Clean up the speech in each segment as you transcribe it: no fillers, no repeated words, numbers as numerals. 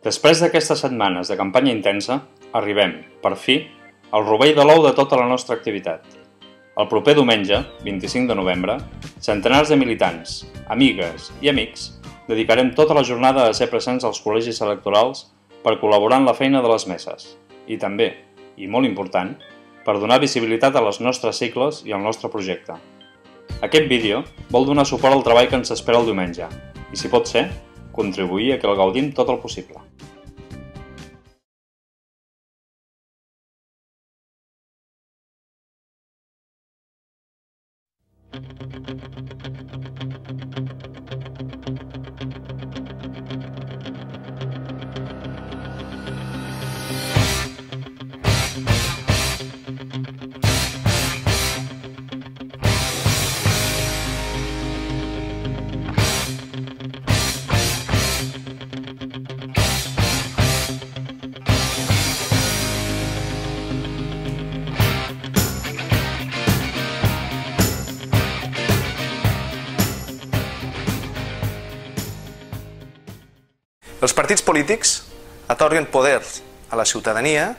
Després d'aquestes setmanes de campanya intensa, arribem, per fi, al rovell de l'ou de tota la nostra activitat. El proper diumenge, 25 de novembre, centenars de militants, amigues i amics dedicarem tota la jornada a ser presents als col·legis electorals per col·laborar en la feina de les meses i també, i molt important, per donar visibilitat a les nostres sigles i al nostre projecte. Aquest vídeo vol donar suport al treball que ens espera el diumenge i, si pot ser, contribuir a que el gaudim tot el possible. Els partits polítics atorguen poders a la ciutadania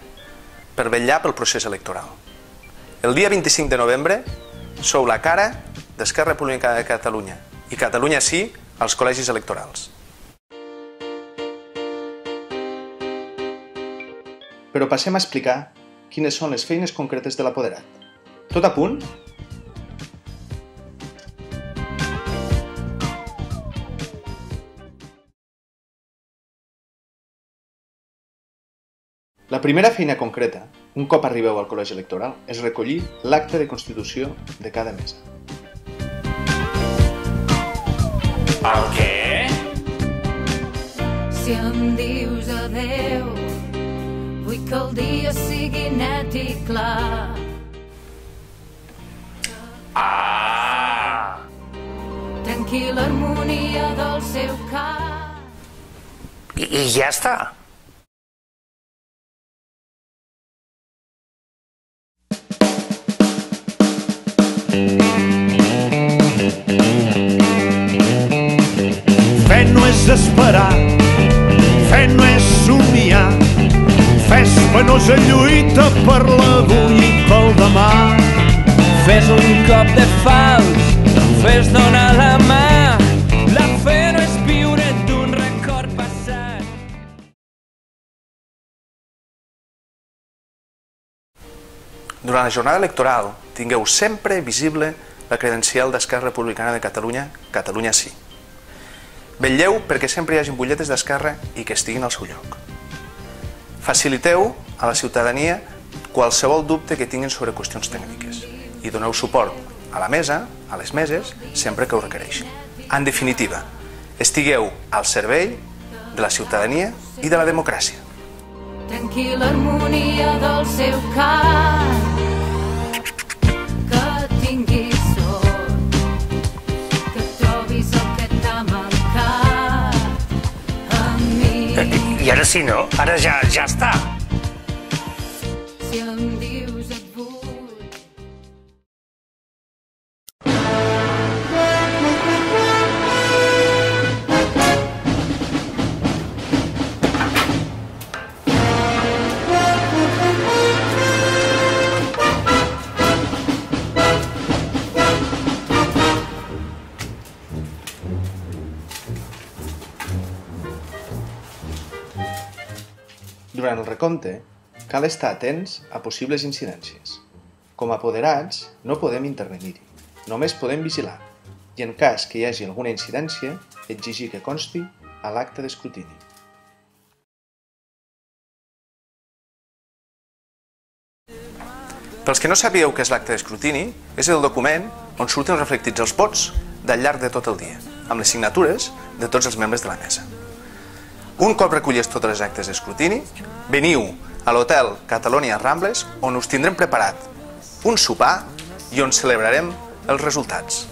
per vetllar pel procés electoral. El dia 25 de novembre sou la cara d'Esquerra Republicana de Catalunya i Catalunya Sí als col·legis electorals. Però passem a explicar quines són les feines concretes de l'apoderat. Tot a punt? La primera feina concreta, un cop arribeu al col·legi electoral, és recollir l'acte de constitució de cada mesa. El què? Si em dius adeu, vull que el dia sigui net i clar. Tranquil·la harmonia del seu cap. I ja està. Fe no és esperar, fe no és somiar, fe és penosa lluita per l'avui i pel demà. Fes un cop de fals, fes donar la mà, la fe no és viure d'un record passat. Durant la jornada electoral tingueu sempre visible la credencial d'Esquerra Republicana de Catalunya, Catalunya Sí. Vetlleu perquè sempre hi hagi butlletes d'Esquerra i que estiguin al seu lloc. Faciliteu a la ciutadania qualsevol dubte que tinguin sobre qüestions tècniques i doneu suport a la mesa, a les meses, sempre que ho requereixin. En definitiva, estigueu al servei de la ciutadania i de la democràcia. Tranquil·la harmonia del seu cap. Que tinguis sort, que trobis el que t'ha mancat a mi. I ara sí, no? Ara ja està. Si em dius et vull. Durant el recompte, cal estar atents a possibles incidències. Com a apoderats, no podem intervenir-hi, només podem vigilar i, en cas que hi hagi alguna incidència, exigir que consti a l'acte d'escrutini. Pels que no sabíeu què és l'acte d'escrutini, és el document on surten reflectits els vots del llarg de tot el dia, amb les signatures de tots els membres de la mesa. Un cop recollits tots els actes d'escrutini, veniu a l'hotel Catalonia Rambles, on us tindrem preparat un sopar i on celebrarem els resultats.